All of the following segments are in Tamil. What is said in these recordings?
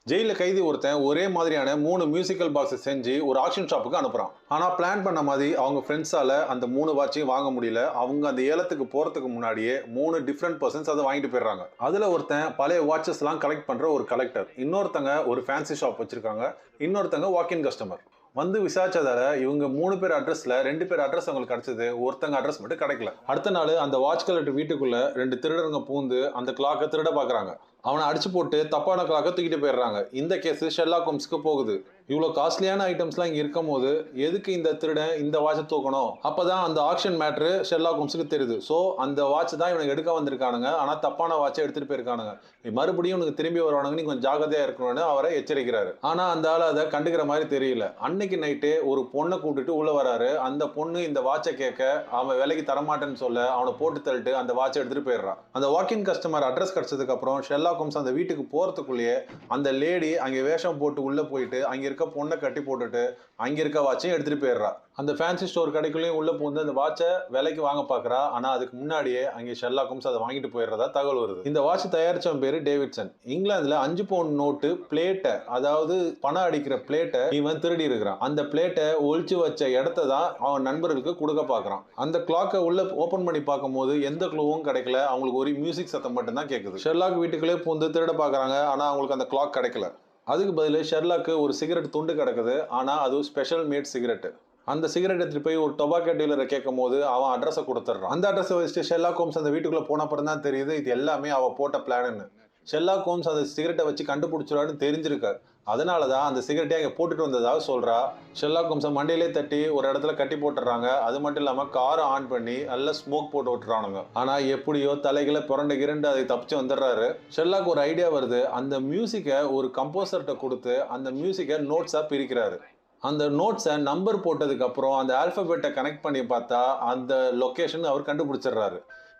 ஜெயில கைதி ஒருத்தன் ஒரே மாதிரியான 3 மியூசிக்கல் பாக்ஸை செஞ்சு ஒரு ஆக்ஷன் ஷாப்புக்கு அனுப்புறான். ஆனா பிளான் பண்ண மாதிரி அவங்க ஃப்ரெண்ட்ஸால அந்த 3 வாட்சையும் வாங்க முடியல. அவங்க அந்த ஏலத்துக்கு போறதுக்கு முன்னாடியே 3 டிஃப்ரெண்ட் பர்சன்ஸ் அதை வாங்கிட்டு போயிடுறாங்க. அதுல ஒருத்தன் பழைய வாட்சஸ் எல்லாம் கலெக்ட் பண்ற ஒரு கலெக்டர், இன்னொருத்தங்க ஒரு ஃபேன்சி ஷாப் வச்சிருக்காங்க, இன்னொருத்தங்க வாக்கின் கஸ்டமர். வந்து விசாரிச்சதால இவங்க 3 பேர் அட்ரஸ்ல 2 பேர் அட்ரஸ் அவங்களுக்கு கிடைச்சது, ஒருத்தங்க அட்ரஸ் மட்டும் கிடைக்கல. அடுத்த நாள் அந்த வாட்ச் கலெக்டர் வீட்டுக்குள்ள 2 திருடருங்க பூந்து அந்த கிளாக்கை திருட பாக்குறாங்க. அவனை அடிச்சு போட்டு தப்பான கிளாக்கை தூக்கிட்டு போயிடுறாங்க. இந்த கேஸ் ஷெர்லாக் ஹோம்ஸ்க்கு போகுது. இவ்வளோ காஸ்ட்லியான ஐட்டம்ஸ்லாம் இங்க இருக்கும் போது எதுக்கு இந்த திருடன் இந்த வாட்சை தூக்கணும்? அப்பதான் அந்த ஆக்ஷன் மேட்ரு ஷெர்லாக் ஹோம்ஸ்க்கு தெரியுது. ஸோ அந்த வாட்ச் தான் இவனுக்கு எடுக்க வந்திருக்கானுங்க, ஆனா தப்பான வாட்சை எடுத்துட்டு போயிருக்கானுங்க. மறுபடியும் உனக்கு திரும்பி வருவானுங்க, நீ கொஞ்சம் ஜாகிரதையா இருக்கணும்னு அவரை எச்சரிக்கிறாரு. ஆனா அந்த ஆள் அதை கண்டுக்கிற மாதிரி தெரியல. அன்னைக்கு நைட்டு ஒரு பொண்ணை கூப்பிட்டுட்டு உள்ள வராரு. அந்த பொண்ணு இந்த வாட்சை கேட்க அவன் விலைக்கு தரமாட்டேன்னு சொல்ல அவனை போட்டு தள்ளிட்டு அந்த வாட்சை எடுத்துட்டு போயிடுறான். அந்த வாக்கின் கஸ்டமர் அட்ரஸ் கிடைச்சதுக்கு அப்புறம் ஷெர்லாக் ஹோம்ஸ் அந்த வீட்டுக்கு போறதுக்குள்ளேயே அந்த லேடி அங்கே வேஷம் போட்டு உள்ள போயிட்டு அங்க இருக்க பொண்ணை கட்டி போட்டுட்டு அங்க இருக்க வாட்சையும் எடுத்துட்டு போயிடுறா. அந்த ஃபேன்சி ஸ்டோர் கடைக்குள்ளேயும் உள்ள பூந்து அந்த வாட்சை விலைக்கு வாங்க பாக்குறா. ஆனா அதுக்கு முன்னாடியே அங்கே ஷெர்லாக் ஹோம்ஸ் அதை வாங்கிட்டு போயிடுறதா தகவல் வருது. இந்த வாட்ச் தயாரிச்சவன் பேரு டேவிட்சன். இங்கிலாந்துல 5 பவுண்ட் நோட்டு பிளேட்டை, அதாவது பணம் அடிக்கிற பிளேட்டை இவன் திருடி இருக்கிறான். அந்த பிளேட்டை ஒழிச்சு வச்ச இடத்த தான் அவன் நண்பர்களுக்கு கொடுக்க பாக்குறான். அந்த கிளாக்கை உள்ள ஓபன் பண்ணி பார்க்கும் போது எந்த க்ளூவும் கிடைக்கல. அவங்களுக்கு ஒரு மியூசிக் சத்தம் மட்டும் தான் கேட்குது. ஷெர்லாக் வீட்டுக்குள்ளே பூந்து திருட பாக்குறாங்க. ஆனா அவங்களுக்கு அந்த கிளாக் கிடைக்கல. அதுக்கு பதில் ஷெர்லாக்கு ஒரு சிகரெட் துண்டு கிடக்குது. ஆனா அது ஸ்பெஷல் மேட் சிகரெட். அந்த சிகரெட் எடுத்துட்டு போய் ஒரு டொபாக்கோ டீலரை கேட்கும் போது அவன் அட்ரஸை கொடுத்துட்றான். அந்த அட்ரஸை வச்சுட்டு ஷெர்லாக் ஹோம்ஸ் அந்த வீட்டுக்குள்ள போன அப்புறம் தான் தெரியுது இது எல்லாமே அவ போட்ட பிளான்னு. ஷெர்லாக் ஹோம்ஸ் அந்த சிகரெட்டை வச்சு கண்டுபிடிச்சிடான்னு தெரிஞ்சிருக்காரு. அதனாலதான் அந்த சிகரெட்டை அங்கே போட்டுட்டு வந்ததாக சொல்றா. ஷெர்லாக் ஹோம்ஸை மண்டையிலே தட்டி ஒரு இடத்துல கட்டி போட்டுறாங்க. அது மட்டும் இல்லாம காரை ஆன் பண்ணி நல்லா ஸ்மோக் போட்டு விட்டுறானுங்க. ஆனா எப்படியோ தலைகளை புரண்டு கிரண்டு அதை தப்பிச்சு வந்துடுறாரு. ஷெர்லாக் ஒரு ஐடியா வருது. அந்த மியூசிக்கை ஒரு கம்போசர்கிட்ட கொடுத்து அந்த மியூசிக்கை நோட்ஸா பிரிக்கிறாரு. அந்த நோட்ஸை நம்பர் போட்டதுக்கு அப்புறம் அந்த ஆல்பபெட்டை கனெக்ட் பண்ணி பார்த்தா அந்த லொகேஷன் அவர் கண்டுபிடிச்சிடுறாரு.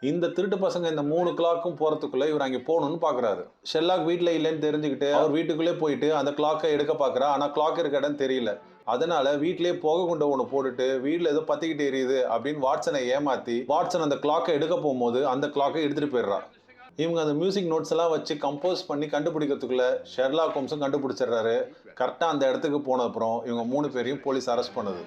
இந்த திருட்டு பசங்க இந்த 3 கிளாக்கும் போறதுக்குள்ள இவர் அங்கே போகணும்னு பாக்குறாரு. ஷெர்லாக் வீட்டுல இல்லைன்னு தெரிஞ்சுக்கிட்டு அவர் வீட்டுக்குள்ளே போயிட்டு அந்த கிளாக்கை எடுக்க பாக்குறா. ஆனா கிளாக் இருக்க இடம் தெரியல. அதனால வீட்லயே போக கொண்டு ஒன்று போட்டுட்டு வீட்டுல ஏதோ பத்திக்கிட்டு எரியுது அப்படின்னு வாட்சனை ஏமாத்தி வாட்சன் அந்த கிளாக்கை எடுக்க போகும்போது அந்த கிளாக்கை எடுத்துட்டு போயிடுறா. இவங்க அந்த மியூசிக் நோட்ஸ் எல்லாம் வச்சு கம்போஸ் பண்ணி கண்டுபிடிக்கிறதுக்குள்ள ஷெர்லாக் ஹோம்ஸும் கண்டுபிடிச்சிடுறாரு. கரெக்டாக அந்த இடத்துக்கு போன அப்புறம் இவங்க 3 பேரையும் போலீஸ் அரெஸ்ட் பண்ணுது.